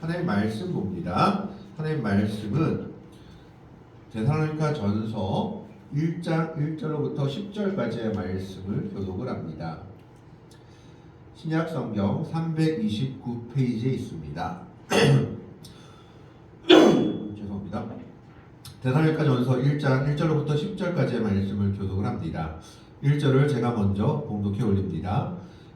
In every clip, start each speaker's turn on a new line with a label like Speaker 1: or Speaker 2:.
Speaker 1: 하나님 말씀 봅니다. 하나님 말씀은 데살로니가 전서 1장 1절로부터 10절까지의 말씀을 교독을 합니다. 신약 성경 329페이지에 있습니다. 죄송합니다. 데살로니가 전서 1장 1절로부터 10절까지의 말씀을 교독을 합니다. 1절을 제가 먼저 봉독해 올립니다.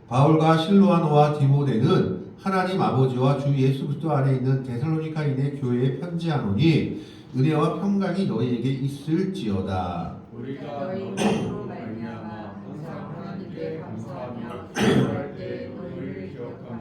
Speaker 1: 바울과 실로아노와 디모데는 하나님 아버지와 주 예수 그리스도 안에 있는 데살로니가인의 교회에 편지하노니 은혜와 평강이 너희에게 있을지어다.
Speaker 2: 우리가 너희로 말미암아 항상 하나님께 감사하며 기도할 때 너희를 기억하며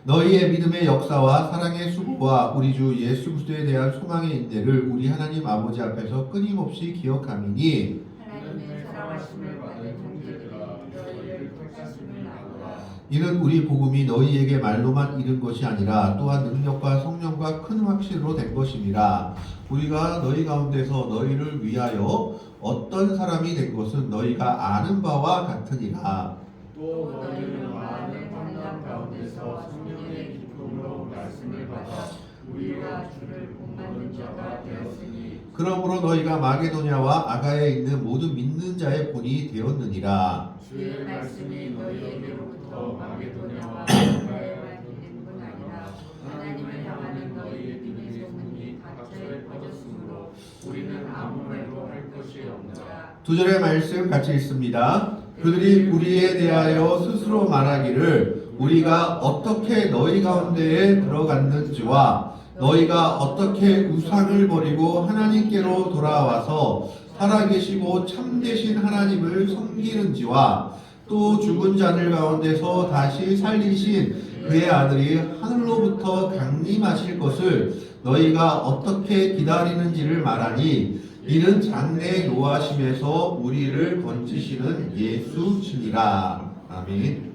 Speaker 1: 너희의 믿음의 역사와 사랑의 수고와 우리 주 예수 그리스도에 대한 소망의 인내를 우리 하나님 아버지 앞에서 끊임없이 기억함이니
Speaker 2: 하나님의 사랑하심을 받은 형제들아 너희를 택하심을 나누라.
Speaker 1: 이는 우리 복음이 너희에게 말로만 이른 것이 아니라 또한 능력과 성령과 큰 확신으로 된 것임이라. 우리가 너희 가운데서 너희를 위하여 어떤 사람이 된 것은 너희가 아는 바와 같으니라.
Speaker 2: 또 너희는 많은 환난 가운데서 성령의 기쁨으로 말씀을 받아 우리가 주를 본받는 자가 되었으니
Speaker 1: 그러므로 너희가 마게도냐와 아가야에 있는 모든 믿는 자의 본이 되었느니라.
Speaker 2: 주의 말씀이 너희에게로부터 마게도냐와 아가야에 이른 뿐 아니라 하나님을 향하는 너희의 믿음의 소문이 각처에 퍼졌으므로 우리는 아무 말도 할 것이 없노라.
Speaker 1: 두 절의 말씀 같이 읽습니다. 그들이 우리에 대하여 스스로 말하기를 우리가 어떻게 너희 가운데에 들어갔는지와 너희가 어떻게 우상을 버리고 하나님께로 돌아와서 살아계시고 참되신 하나님을 섬기는지와 또 죽은 자들 가운데서 다시 살리신 그의 아들이 하늘로부터 강림하실 것을 너희가 어떻게 기다리는지를 말하니 이는 장래에 노하심에서 우리를 건지시는 예수시니라. 아멘.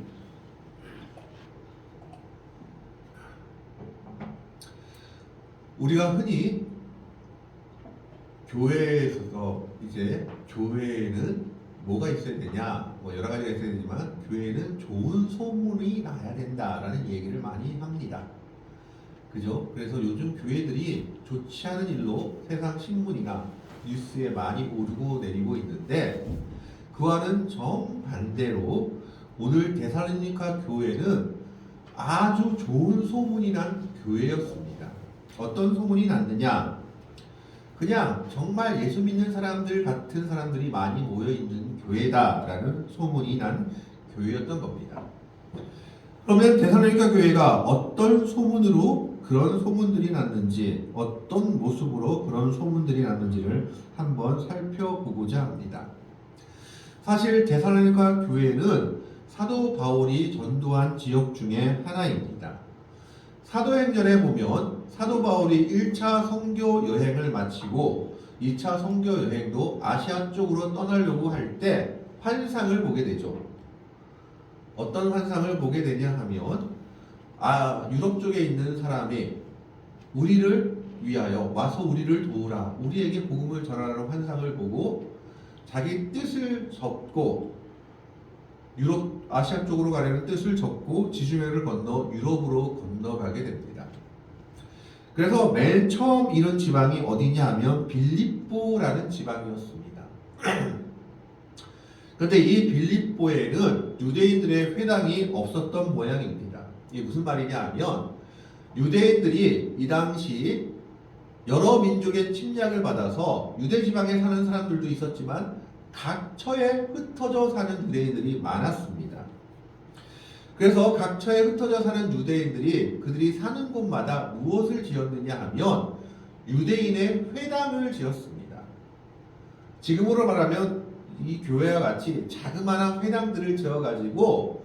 Speaker 1: 우리가 흔히 교회에서 이제 교회에는 뭐가 있어야 되냐, 뭐 여러 가지가 있어야 되지만 교회는 좋은 소문이 나야 된다라는 얘기를 많이 합니다. 그죠? 그래서 요즘 교회들이 좋지 않은 일로 세상 신문이나 뉴스에 많이 오르고 내리고 있는데 그와는 정반대로 오늘 데살로니가 교회는 아주 좋은 소문이 난 교회였습니다. 어떤 소문이 났느냐? 그냥 정말 예수 믿는 사람들 같은 사람들이 많이 모여있는 교회다라는 소문이 난 교회였던 겁니다. 그러면 데살로니가 교회가 어떤 소문으로 그런 소문들이 났는지, 어떤 모습으로 그런 소문들이 났는지를 한번 살펴보고자 합니다. 사실 데살로니가 교회는 사도 바울이 전도한 지역 중에 하나입니다. 사도행전에 보면 사도 바울이 1차 선교 여행을 마치고 2차 선교 여행도 아시아 쪽으로 떠나려고 할 때 환상을 보게 되죠. 어떤 환상을 보게 되냐 하면 유럽 쪽에 있는 사람이 우리를 위하여 와서 우리를 도우라, 우리에게 복음을 전하라는 환상을 보고 자기 뜻을 접고 아시아 쪽으로 가려는 뜻을 접고 지중해를 건너 유럽으로 건너가게 됩니다. 그래서 맨 처음 이런 지방이 어디냐 하면 빌립보라는 지방이었습니다. 그런데 이 빌립보에는 유대인들의 회당이 없었던 모양입니다. 이게 무슨 말이냐 하면 유대인들이 이 당시 여러 민족의 침략을 받아서 유대 지방에 사는 사람들도 있었지만 각처에 흩어져 사는 유대인들이 많았습니다. 그래서 각처에 흩어져 사는 유대인들이 그들이 사는 곳마다 무엇을 지었느냐 하면 유대인의 회당을 지었습니다. 지금으로 말하면 이 교회와 같이 자그마한 회당들을 지어가지고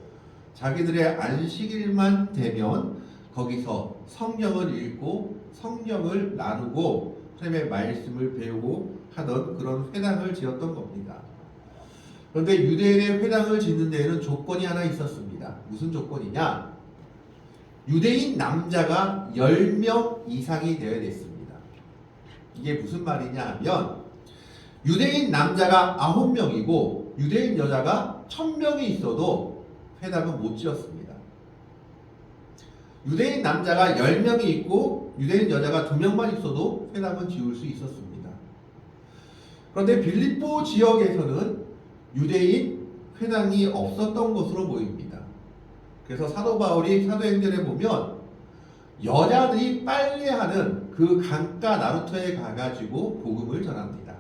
Speaker 1: 자기들의 안식일만 되면 거기서 성경을 읽고 성경을 나누고 하나님의 말씀을 배우고 하던 그런 회당을 지었던 겁니다. 그런데 유대인의 회당을 짓는 데에는 조건이 하나 있었습니다. 무슨 조건이냐? 유대인 남자가 10명 이상이 되어야 됐습니다. 이게 무슨 말이냐 하면 유대인 남자가 9명이고 유대인 여자가 1000명이 있어도 회당은 못 지었습니다. 유대인 남자가 10명이 있고 유대인 여자가 2명만 있어도 회당은 지을 수 있었습니다. 그런데 빌립보 지역에서는 유대인 회당이 없었던 것으로 보입니다. 그래서 사도 바울이 사도행전에 보면 여자들이 빨래하는 그 강가 나루터에 가가지고 복음을 전합니다.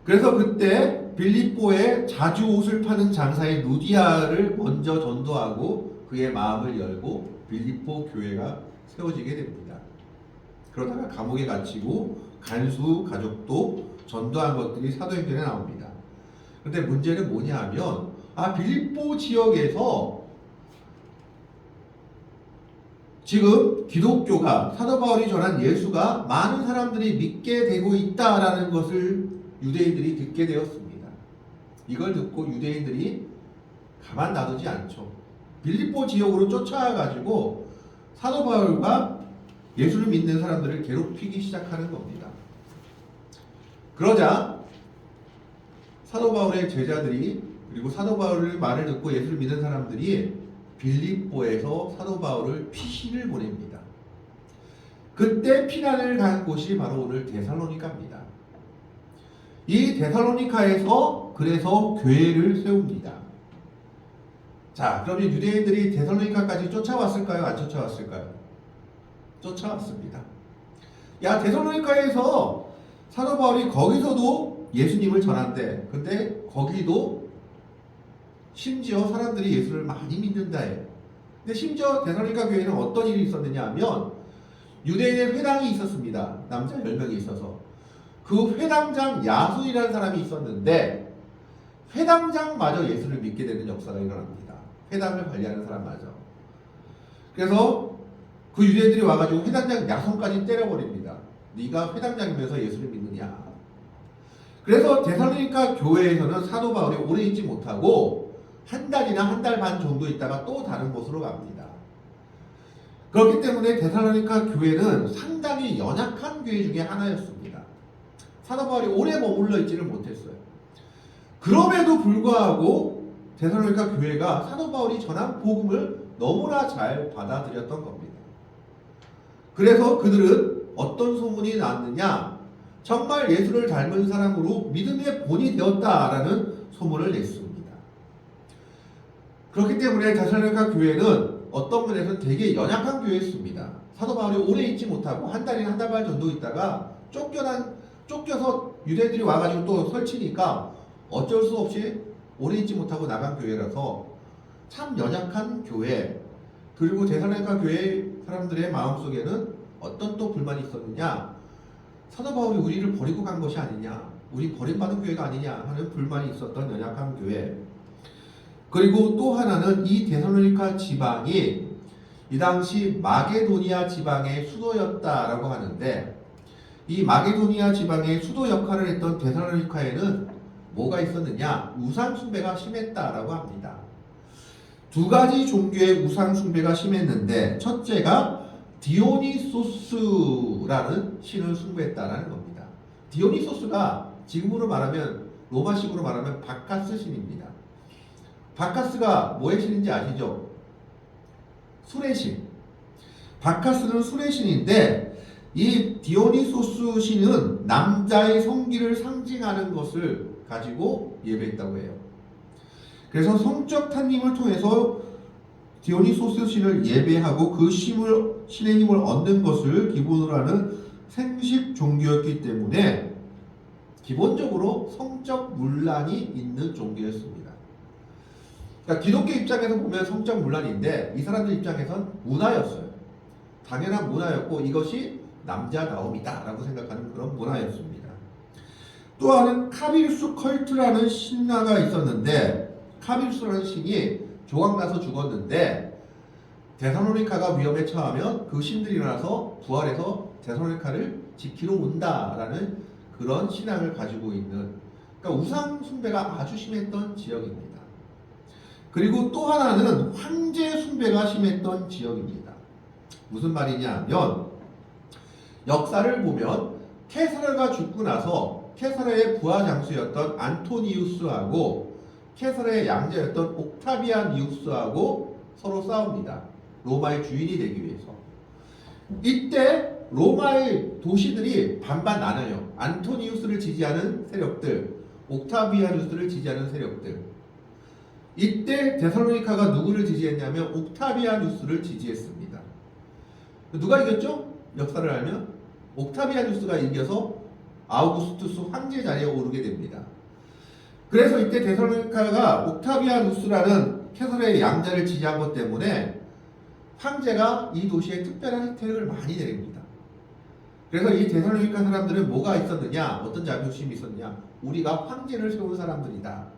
Speaker 1: 그래서 그때 빌립보에 자주 옷을 파는 장사인 루디아를 먼저 전도하고 그의 마음을 열고 빌립보 교회가 세워지게 됩니다. 그러다가 감옥에 갇히고 간수 가족도 전도한 것들이 사도행전에 나옵니다. 그런데 문제는 뭐냐 하면 빌립보 지역에서 지금 기독교가 사도 바울이 전한 예수가 많은 사람들이 믿게 되고 있다라는 것을 유대인들이 듣게 되었습니다. 이걸 듣고 유대인들이 가만 놔두지 않죠. 빌립보 지역으로 쫓아가가지고 사도 바울과 예수를 믿는 사람들을 괴롭히기 시작하는 겁니다. 그러자 사도 바울의 제자들이 그리고 사도 바울의 말을 듣고 예수를 믿는 사람들이 빌립보에서 사도 바울을 피신을 보냅니다. 그때 피난을 간 곳이 바로 오늘 데살로니가입니다. 이 데살로니가에서 그래서 교회를 세웁니다. 자, 그러면 유대인들이 데살로니가까지 쫓아왔을까요? 안 쫓아왔을까요? 쫓아왔습니다. 데살로니가에서 사도 바울이 거기서도 예수님을 전한대. 근데 거기도 심지어 사람들이 예수를 많이 믿는다 해요. 근데 심지어 데살로니가 교회는 어떤 일이 있었느냐 하면 유대인의 회당이 있었습니다. 남자 10명이 있어서. 그 회당장 야손이라는 사람이 있었는데 회당장마저 예수를 믿게 되는 역사가 일어납니다. 회당을 관리하는 사람마저. 그래서 그 유대인들이 와가지고 회당장 야손까지 때려버립니다. 네가 회당장이면서 예수를 믿느냐. 그래서 데살로니가 교회에서는 사도 바울이 오래 있지 못하고 한 달이나 한 달 반 정도 있다가 또 다른 곳으로 갑니다. 그렇기 때문에 데살로니가 교회는 상당히 연약한 교회 중에 하나였습니다. 사도 바울이 오래 머물러 있지를 못했어요. 그럼에도 불구하고 데살로니가 교회가 사도 바울이 전한 복음을 너무나 잘 받아들였던 겁니다. 그래서 그들은 어떤 소문이 났느냐? 정말 예수를 닮은 사람으로 믿음의 본이 되었다라는 소문을 냈습니다. 그렇기 때문에 데살로니가 교회는 어떤 면에서는 되게 연약한 교회였습니다. 사도 바울이 오래 있지 못하고 한 달이나 한 달 반 정도 있다가 쫓겨서 유대인들이 와가지고 또 설치니까 어쩔 수 없이 오래 있지 못하고 나간 교회라서 참 연약한 교회. 그리고 데살로니가 교회 사람들의 마음속에는 어떤 또 불만이 있었느냐? 사도 바울이 우리를 버리고 간 것이 아니냐? 우리 버림받은 교회가 아니냐? 하는 불만이 있었던 연약한 교회. 그리고 또 하나는 이 데살로니가 지방이 이 당시 마게도니아 지방의 수도였다라고 하는데 이 마게도니아 지방의 수도 역할을 했던 데살로니가에는 뭐가 있었느냐? 우상 숭배가 심했다라고 합니다. 두 가지 종교의 우상 숭배가 심했는데 첫째가 디오니소스라는 신을 숭배했다라는 겁니다. 디오니소스가 지금으로 말하면 로마식으로 말하면 바카스 신입니다. 바카스가 뭐의 신인지 아시죠? 술의 신. 바카스는 술의 신인데 이 디오니소스 신은 남자의 성기를 상징하는 것을 가지고 예배했다고 해요. 그래서 성적 탄림을 통해서 디오니소스 신을 예배하고 그 신의 힘을 얻는 것을 기본으로 하는 생식 종교였기 때문에 기본적으로 성적 문란이 있는 종교였습니다. 그러니까 기독교 입장에서 보면 성적 문란인데 이 사람들 입장에선 문화였어요. 당연한 문화였고 이것이 남자다움이다 라고 생각하는 그런 문화였습니다. 또 하나는 카빌수 컬트라는 신화가 있었는데 카빌수라는 신이 조각나서 죽었는데 데살로니가가 위험에 처하면 그 신들이 일어나서 부활해서 데살로니가를 지키러 온다라는 그런 신앙을 가지고 있는, 그러니까 우상 숭배가 아주 심했던 지역입니다. 그리고 또 하나는 황제 숭배가 심했던 지역입니다. 무슨 말이냐 하면 역사를 보면 케사르가 죽고 나서 케사르의 부하 장수였던 안토니우스하고 케사르의 양자였던 옥타비아니우스하고 서로 싸웁니다. 로마의 주인이 되기 위해서. 이때 로마의 도시들이 반반 나눠요. 안토니우스를 지지하는 세력들, 옥타비아누스를 지지하는 세력들. 이때 데살로니카가 누구를 지지했냐면 옥타비아누스를 지지했습니다. 누가 이겼죠? 역사를 알면 옥타비아누스가 이겨서 아우구스투스 황제 자리에 오르게 됩니다. 그래서 이때 데살로니카가 옥타비아누스라는 캐서의 양자를 지지한 것 때문에 황제가 이 도시에 특별한 혜택을 많이 내립니다. 그래서 이 데살로니카 사람들은 뭐가 있었느냐? 어떤 자부심이 있었느냐? 우리가 황제를 세운 사람들이다.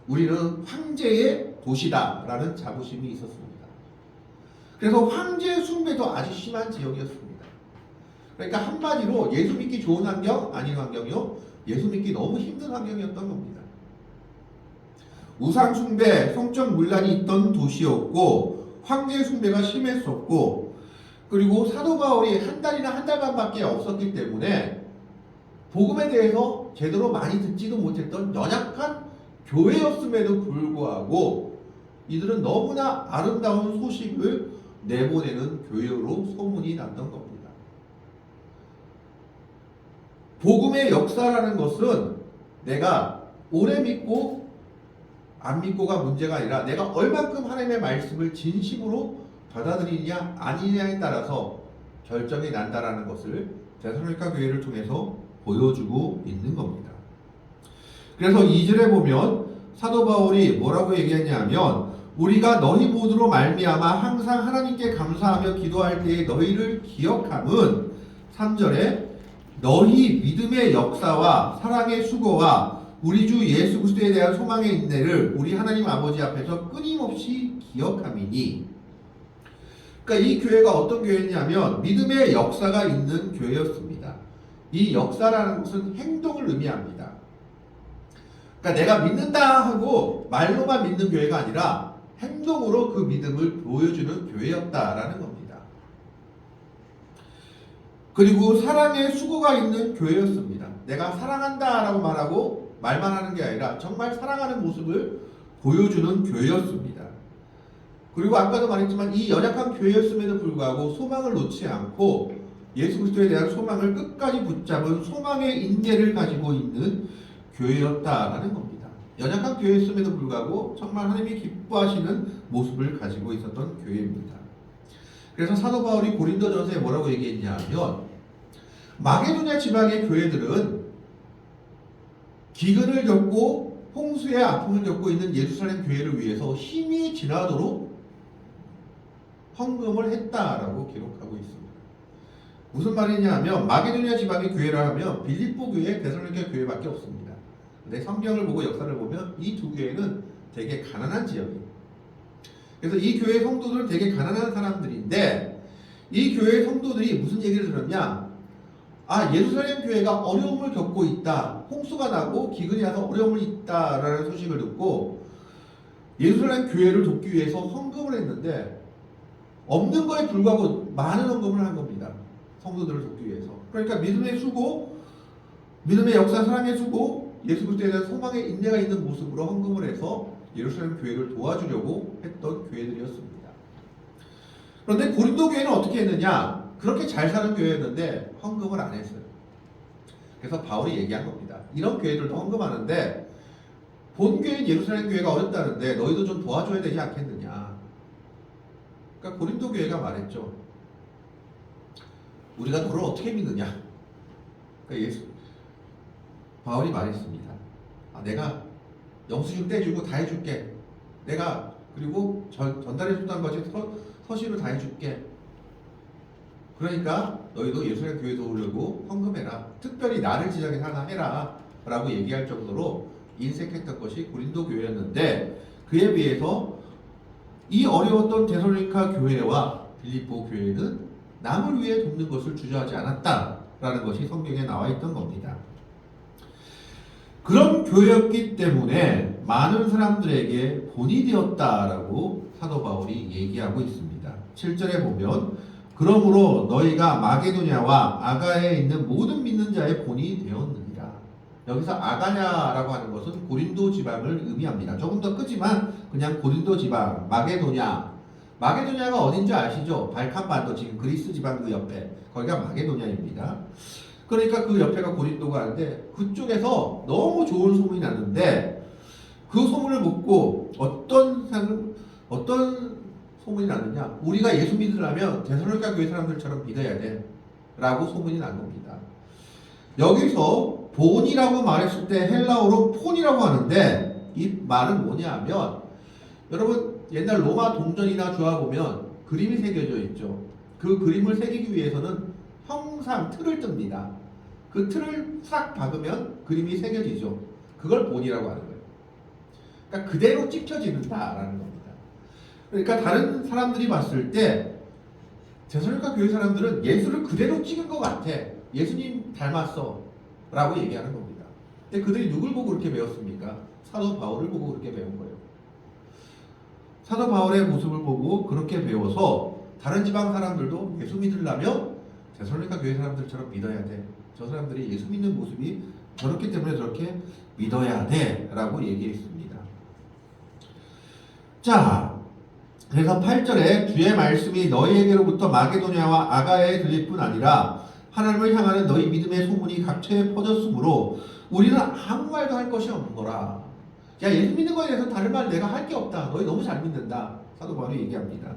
Speaker 1: 우리는 황제의 도시다 라는 자부심이 있었습니다. 그래서 황제 숭배도 아주 심한 지역이었습니다. 그러니까 한마디로 예수 믿기 좋은 환경? 아닌 환경이요? 예수 믿기 너무 힘든 환경이었던 겁니다. 우상 숭배, 성적 문란이 있던 도시였고 황제 숭배가 심했었고 그리고 사도 바울이 한 달이나 한 달 반밖에 없었기 때문에 복음에 대해서 제대로 많이 듣지도 못했던 연약한 교회였음에도 불구하고 이들은 너무나 아름다운 소식을 내보내는 교회로 소문이 났던 겁니다. 복음의 역사라는 것은 내가 오래 믿고 안 믿고가 문제가 아니라 내가 얼만큼 하나님의 말씀을 진심으로 받아들이냐 아니냐에 따라서 결정이 난다라는 것을 데살로니가 교회를 통해서 보여주고 있는 겁니다. 그래서 2절에 보면 사도 바울이 뭐라고 얘기했냐면 우리가 너희 모두로 말미암아 항상 하나님께 감사하며 기도할 때에 너희를 기억함은 3절에 너희 믿음의 역사와 사랑의 수고와 우리 주 예수 그리스도에 대한 소망의 인내를 우리 하나님 아버지 앞에서 끊임없이 기억함이니. 그러니까 이 교회가 어떤 교회냐면 믿음의 역사가 있는 교회였습니다. 이 역사라는 것은 행동을 의미합니다. 그러니까 내가 믿는다 하고 말로만 믿는 교회가 아니라 행동으로 그 믿음을 보여주는 교회였다라는 겁니다. 그리고 사랑의 수고가 있는 교회였습니다. 내가 사랑한다라고 말하고 말만 하는 게 아니라 정말 사랑하는 모습을 보여주는 교회였습니다. 그리고 아까도 말했지만 이 연약한 교회였음에도 불구하고 소망을 놓지 않고 예수 그리스도에 대한 소망을 끝까지 붙잡은 소망의 인내를 가지고 있는 교회였다라는 겁니다. 연약한 교회였음에도 불구하고 정말 하나님이 기뻐하시는 모습을 가지고 있었던 교회입니다. 그래서 사도 바울이 고린도전서에 뭐라고 얘기했냐면 마게도냐 지방의 교회들은 기근을 겪고 홍수의 아픔을 겪고 있는 예루살렘 교회를 위해서 힘이 지나도록 헌금을 했다라고 기록하고 있습니다. 무슨 말이냐 하면 마게도냐 지방의 교회라 하면 빌립보 교회, 데살로니가 교회밖에 없습니다. 근데 성경을 보고 역사를 보면 이 두 교회는 되게 가난한 지역이에요. 그래서 이 교회 성도들은 되게 가난한 사람들인데 이 교회 성도들이 무슨 얘기를 들었냐? 예루살렘 교회가 어려움을 겪고 있다. 홍수가 나고 기근이 와서 어려움이 있다라는 소식을 듣고 예루살렘 교회를 돕기 위해서 헌금을 했는데 없는 거에 불구하고 많은 헌금을 한 겁니다. 성도들을 돕기 위해서. 그러니까 믿음의 수고, 믿음의 역사, 사랑의 수고, 예수 그리스도에 대한 소망의 인내가 있는 모습으로 헌금을 해서 예루살렘 교회를 도와주려고 했던 교회들이었습니다. 그런데 고린도 교회는 어떻게 했느냐? 그렇게 잘 사는 교회였는데 헌금을 안 했어요. 그래서 바울이 얘기한 겁니다. 이런 교회들도 헌금하는데 본 교회인 예루살렘 교회가 어렵다는데 너희도 좀 도와줘야 되지 않겠느냐. 그러니까 고린도 교회가 말했죠. 우리가 너를 어떻게 믿느냐. 그러니까 바울이 말했습니다. 내가 영수증 떼주고 다 해줄게. 내가 그리고 전달해줬던 것이 서신을 다 해줄게. 그러니까 너희도 예수의 교회 도우려고 헌금해라. 특별히 나를 지정해서 하나 해라 라고 얘기할 정도로 인색했던 것이 고린도 교회였는데 그에 비해서 이 어려웠던 데살로니가 교회와 빌립보 교회는 남을 위해 돕는 것을 주저하지 않았다라는 것이 성경에 나와 있던 겁니다. 그런 교회였기 때문에 많은 사람들에게 본이 되었다라고 사도 바울이 얘기하고 있습니다. 7절에 보면 그러므로 너희가 마게도냐와 아가야에 있는 모든 믿는 자의 본이 되었느니라. 여기서 아가냐라고 하는 것은 고린도 지방을 의미합니다. 조금 더 크지만 그냥 고린도 지방, 마게도냐 마게도냐가 어딘지 아시죠? 발칸반도 지금 그리스 지방 그 옆에 거기가 마게도냐입니다. 그러니까 그 옆에가 고린도가 하는데 그쪽에서 너무 좋은 소문이 났는데 그 소문을 듣고 어떤 소문이 났느냐? 우리가 예수 믿으려면 데살로니가 교회 사람들처럼 믿어야 돼 라고 소문이 난 겁니다. 여기서 본이라고 말했을 때 헬라어로 폰이라고 하는데 이 말은 뭐냐 하면 여러분 옛날 로마 동전이나 주화 보면 그림이 새겨져 있죠. 그 그림을 새기기 위해서는 형상 틀을 뜹니다. 그 틀을 싹 박으면 그림이 새겨지죠. 그걸 본이라고 하는 거예요. 그러니까 그대로 찍혀지는다라는 겁니다. 그러니까 다른 사람들이 봤을 때 데살로니가 교회 사람들은 예수를 그대로 찍은 것 같아. 예수님 닮았어 라고 얘기하는 겁니다. 근데 그들이 누굴 보고 그렇게 배웠습니까? 사도 바울을 보고 그렇게 배운 거예요. 사도 바울의 모습을 보고 그렇게 배워서 다른 지방 사람들도 예수 믿으려면 데살로니가 교회 사람들처럼 믿어야 돼. 저 사람들이 예수 믿는 모습이 저렇기 때문에 저렇게 믿어야 돼 라고 얘기했습니다. 자, 그래서 8절에 주의 말씀이 너희에게로부터 마게도냐와 아가야에 들릴 뿐 아니라 하나님을 향하는 너희 믿음의 소문이 각처에 퍼졌으므로 우리는 아무 말도 할 것이 없노라. 야, 예수 믿는 거에 대해서 다른 말 내가 할 게 없다. 너희 너무 잘 믿는다. 사도 바울이 얘기합니다.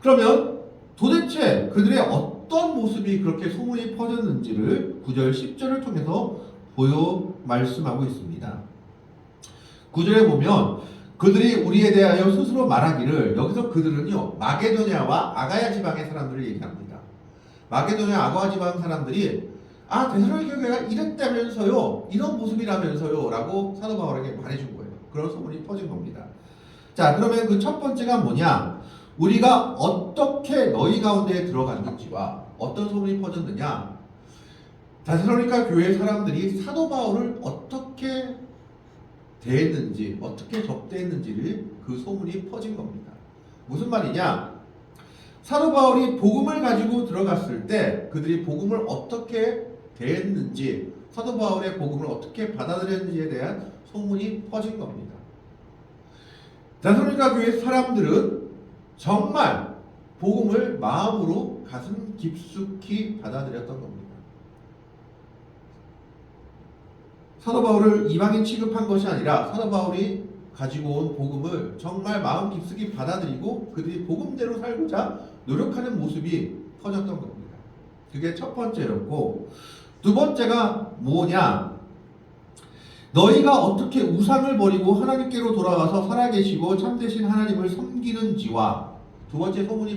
Speaker 1: 그러면 도대체 그들의 어떤 모습이 그렇게 소문이 퍼졌는지를 9절 10절을 통해서 말씀하고 있습니다. 9절에 보면 그들이 우리에 대하여 스스로 말하기를, 여기서 그들은요 마게도냐와 아가야 지방의 사람들을 얘기합니다. 마게도냐 아가야 지방 사람들이 데살로니가 교회가 이랬다면서요, 이런 모습이라면서요 라고 사도 바울에게 말해준 거예요. 그런 소문이 퍼진 겁니다. 자, 그러면 그 첫 번째가 뭐냐, 우리가 어떻게 너희 가운데에 들어갔는지와 어떤 소문이 퍼졌느냐, 데살로니가 교회 사람들이 사도 바울을 어떻게 대했는지, 어떻게 접대했는지를 그 소문이 퍼진 겁니다. 무슨 말이냐, 사도 바울이 복음을 가지고 들어갔을 때 그들이 복음을 어떻게 대했는지, 사도 바울의 복음을 어떻게 받아들였는지에 대한 소문이 퍼진 겁니다. 데살로니가 교회 사람들은 정말 복음을 마음으로 가슴 깊숙이 받아들였던 겁니다. 사도 바울을 이방인 취급한 것이 아니라 사도 바울이 가지고 온 복음을 정말 마음 깊숙이 받아들이고 그들이 복음대로 살고자 노력하는 모습이 퍼졌던 겁니다. 그게 첫 번째였고, 두 번째가 뭐냐, 너희가 어떻게 우상을 버리고 하나님께로 돌아와서 살아계시고 참되신 하나님을 섬기는지와, 두 번째 소문이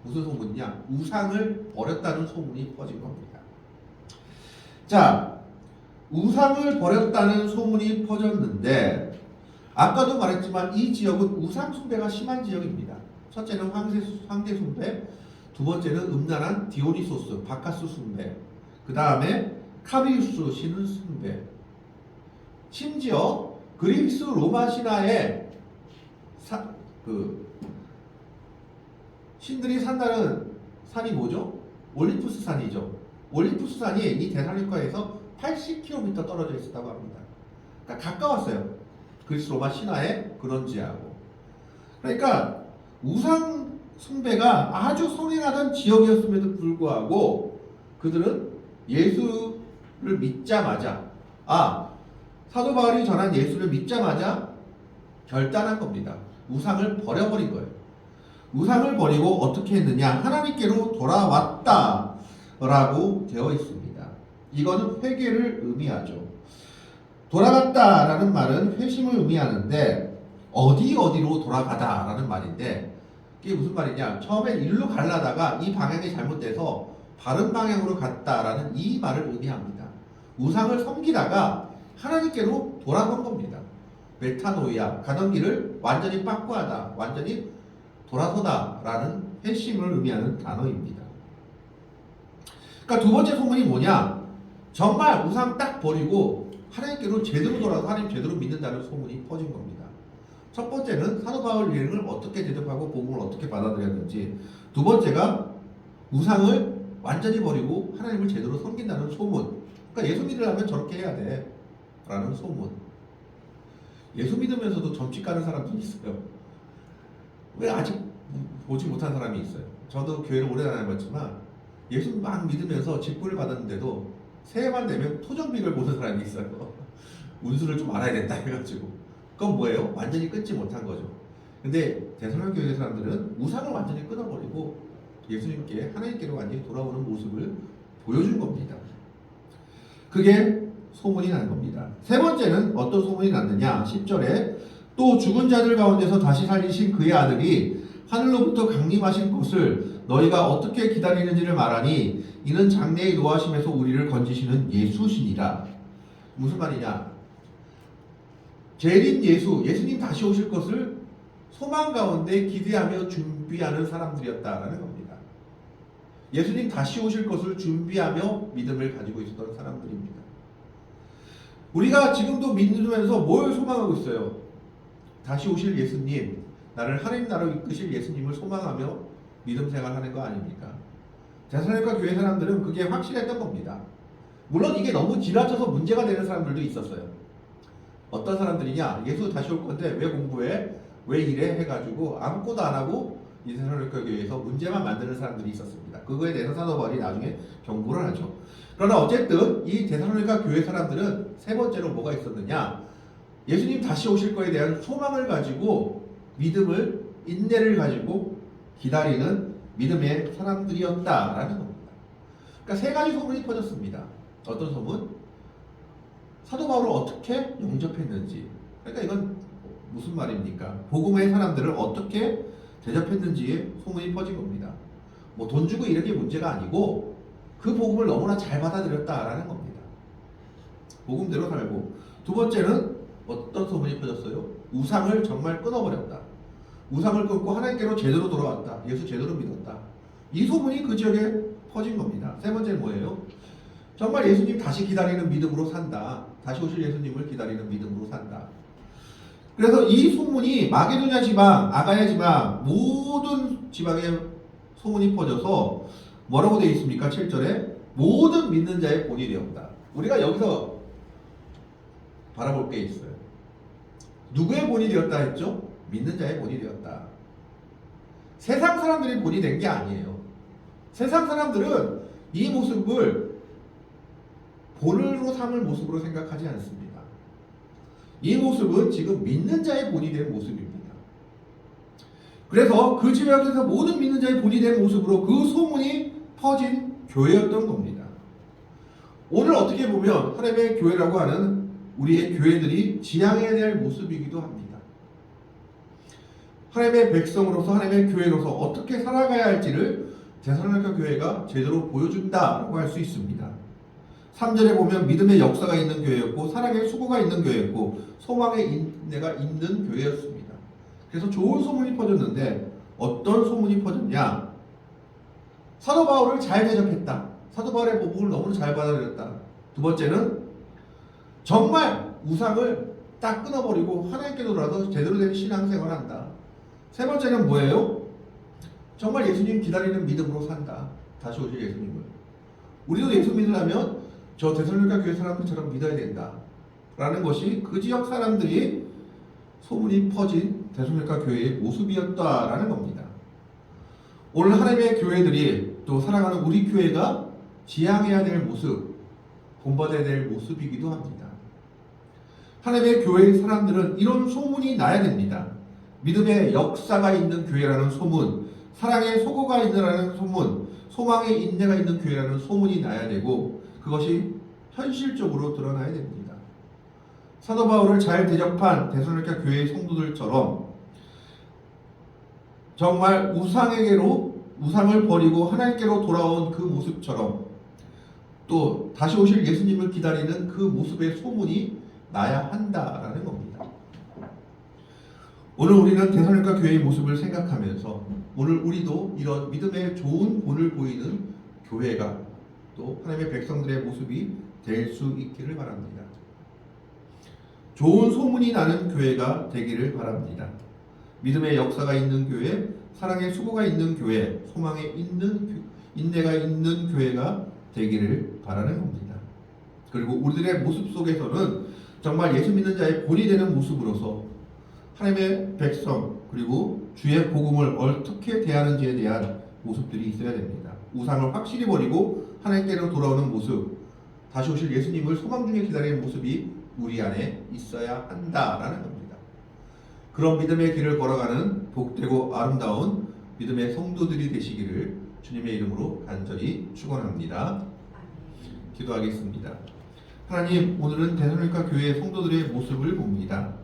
Speaker 1: 무슨 소문이냐, 우상을 버렸다는 소문이 퍼진 겁니다. 자, 우상을 버렸다는 소문이 퍼졌는데 아까도 말했지만 이 지역은 우상 숭배가 심한 지역입니다. 첫째는 황제 숭배, 두 번째는 음란한 디오니소스, 바카스 숭배, 그 다음에 카비우스 신 숭배, 심지어 그리스 로마 신화에 신들이 산다는 산이 뭐죠? 올림푸스 산이죠. 올림푸스 산이 이 데살로니가에서 80km 떨어져 있었다고 합니다. 그러니까 가까웠어요. 그리스 로마 신화의 그런 지하고. 그러니까 우상 숭배가 아주 성행하던 지역이었음에도 불구하고 그들은 예수를 믿자마자, 사도 바울이 전한 예수를 믿자마자 결단한 겁니다. 우상을 버려버린 거예요. 우상을 버리고 어떻게 했느냐, 하나님께로 돌아왔다 라고 되어 있습니다. 이거는 회개를 의미하죠. 돌아갔다라는 말은 회심을 의미하는데 어디로 돌아가다 라는 말인데, 이게 무슨 말이냐, 처음엔 일로 가려다가 이 방향이 잘못돼서 바른 방향으로 갔다라는 이 말을 의미합니다. 우상을 섬기다가 하나님께로 돌아간 겁니다. 메타노이아, 가던 길을 완전히 빠꾸하다, 완전히 돌아서다 라는 회심을 의미하는 단어입니다. 그러니까 두 번째 소문이 뭐냐, 정말 우상 딱 버리고 하나님께로 제대로 돌아서 하나님 제대로 믿는다는 소문이 퍼진 겁니다. 첫 번째는 사도 바울 여행을 어떻게 대접하고 복음을 어떻게 받아들였는지, 두 번째가 우상을 완전히 버리고 하나님을 제대로 섬긴다는 소문. 그러니까 예수 믿으려면 저렇게 해야 돼 라는 소문. 예수 믿으면서도 점집 가는 사람도 있어요. 왜 아직 보지 못한 사람이 있어요. 저도 교회를 오래 다녀봤지만 예수 막 믿으면서 직분을 받았는데도 새해만 되면 토정빅을 보는 사람이 있어요. 운수를 좀 알아야 된다 해가지고. 그건 뭐예요? 완전히 끊지 못한 거죠. 근데 대선교 교회 사람들은 우상을 완전히 끊어버리고 예수님께 하나님께로 완전히 돌아오는 모습을 보여준 겁니다. 그게 소문이 난 겁니다. 세 번째는 어떤 소문이 났느냐? 10절에 또 죽은 자들 가운데서 다시 살리신 그의 아들이 하늘로부터 강림하신 것을 너희가 어떻게 기다리는지를 말하니 이는 장래의 노하심에서 우리를 건지시는 예수시니라. 무슨 말이냐? 재림 예수님 다시 오실 것을 소망 가운데 기대하며 준비하는 사람들이었다라는 겁니다. 예수님 다시 오실 것을 준비하며 믿음을 가지고 있었던 사람들입니다. 우리가 지금도 믿으면서 뭘 소망하고 있어요? 다시 오실 예수님, 나를 하나님 나라로 이끄실 예수님을 소망하며 믿음 생활하는 거 아닙니까? 대사님과 교회 사람들은 그게 확실했던 겁니다. 물론 이게 너무 지나쳐서 문제가 되는 사람들도 있었어요. 어떤 사람들이냐? 예수 다시 올 건데 왜 공부해? 왜 이래? 해가지고 아무것도 안 하고 이 대사님과 교회에서 문제만 만드는 사람들이 있었습니다. 그거에 대해서 사도 바울이 나중에 경고를 하죠. 그러나 어쨌든 이 대사로니가 교회 사람들은 세 번째로 뭐가 있었느냐? 예수님 다시 오실 거에 대한 소망을 가지고 믿음을, 인내를 가지고 기다리는 믿음의 사람들이었다라는 겁니다. 그러니까 세 가지 소문이 퍼졌습니다. 어떤 소문? 사도 바울을 어떻게 영접했는지. 그러니까 이건 무슨 말입니까? 복음의 사람들을 어떻게 대접했는지의 소문이 퍼진 겁니다. 뭐 돈 주고 이런 게 문제가 아니고 그 복음을 너무나 잘 받아들였다라는 겁니다. 복음대로 살고. 두 번째는 어떤 소문이 퍼졌어요? 우상을 정말 끊어버렸다. 우상을 끊고 하나님께로 제대로 돌아왔다. 예수 제대로 믿었다. 이 소문이 그 지역에 퍼진 겁니다. 세 번째는 뭐예요? 정말 예수님 다시 기다리는 믿음으로 산다. 다시 오실 예수님을 기다리는 믿음으로 산다. 그래서 이 소문이 마게도냐 지방, 아가야 지방 모든 지방에 소문이 퍼져서 뭐라고 되어 있습니까? 7절에 모든 믿는 자의 본이 되었다. 우리가 여기서 바라볼 게 있어요. 누구의 본이 되었다 했죠? 믿는 자의 본이 되었다. 세상 사람들이 본이 된 게 아니에요. 세상 사람들은 이 모습을 본으로 삼을 모습으로 생각하지 않습니다. 이 모습은 지금 믿는 자의 본이 된 모습입니다. 그래서 그 지역에서 모든 믿는 자의 본이 된 모습으로 그 소문이 퍼진 교회였던 겁니다. 오늘 어떻게 보면 하나님의 교회라고 하는 우리의 교회들이 지향해야 될 모습이기도 합니다. 하나님의 백성으로서 하나님의 교회로서 어떻게 살아가야 할지를 데살로니가 교회가 제대로 보여준다라고 할 수 있습니다. 3절에 보면 믿음의 역사가 있는 교회였고 사랑의 수고가 있는 교회였고 소망의 인내가 있는 교회였습니다. 그래서 좋은 소문이 퍼졌는데 어떤 소문이 퍼졌냐? 사도 바울을 잘 대접했다. 사도 바울의 복음을 너무 잘 받아들였다. 두 번째는 정말 우상을 딱 끊어버리고 하나님께 돌아서 제대로 된 신앙생활을 한다. 세 번째는 뭐예요? 정말 예수님 기다리는 믿음으로 산다. 다시 오실 예수님을. 우리도 예수 믿으려면 저 데살로니가 교회 사람들처럼 믿어야 된다 라는 것이 그 지역 사람들이 소문이 퍼진 데살로니가 교회의 모습이었다라는 겁니다. 오늘 하나님의 교회들이 또 사랑하는 우리 교회가 지향해야 될 모습, 본받아야 될 모습이기도 합니다. 하나님의 교회의 사람들은 이런 소문이 나야 됩니다. 믿음의 역사가 있는 교회라는 소문, 사랑의 소고가 있느라는 소문, 소망의 인내가 있는 교회라는 소문이 나야 되고 그것이 현실적으로 드러나야 됩니다. 사도 바울을 잘 대접한 데살로니가 교회의 성도들처럼 정말 우상을 버리고 하나님께로 돌아온 그 모습처럼 또 다시 오실 예수님을 기다리는 그 모습의 소문이 나야 한다라는 겁니다. 오늘 우리는 데살로니가 교회의 모습을 생각하면서 오늘 우리도 이런 믿음의 좋은 본을 보이는 교회가 또 하나님의 백성들의 모습이 될 수 있기를 바랍니다. 좋은 소문이 나는 교회가 되기를 바랍니다. 믿음의 역사가 있는 교회, 사랑의 수고가 있는 교회, 소망에 있는 인내가 있는 교회가 되기를 바라는 겁니다. 그리고 우리들의 모습 속에서는 정말 예수 믿는 자의 본이 되는 모습으로서 하나님의 백성 그리고 주의 복음을 어떻게 대하는지에 대한 모습들이 있어야 됩니다. 우상을 확실히 버리고 하나님께로 돌아오는 모습, 다시 오실 예수님을 소망 중에 기다리는 모습이 우리 안에 있어야 한다라는 겁니다. 그런 믿음의 길을 걸어가는 복되고 아름다운 믿음의 성도들이 되시기를 주님의 이름으로 간절히 축원합니다. 기도하겠습니다. 하나님, 오늘은 데살로니가 교회의 성도들의 모습을 봅니다.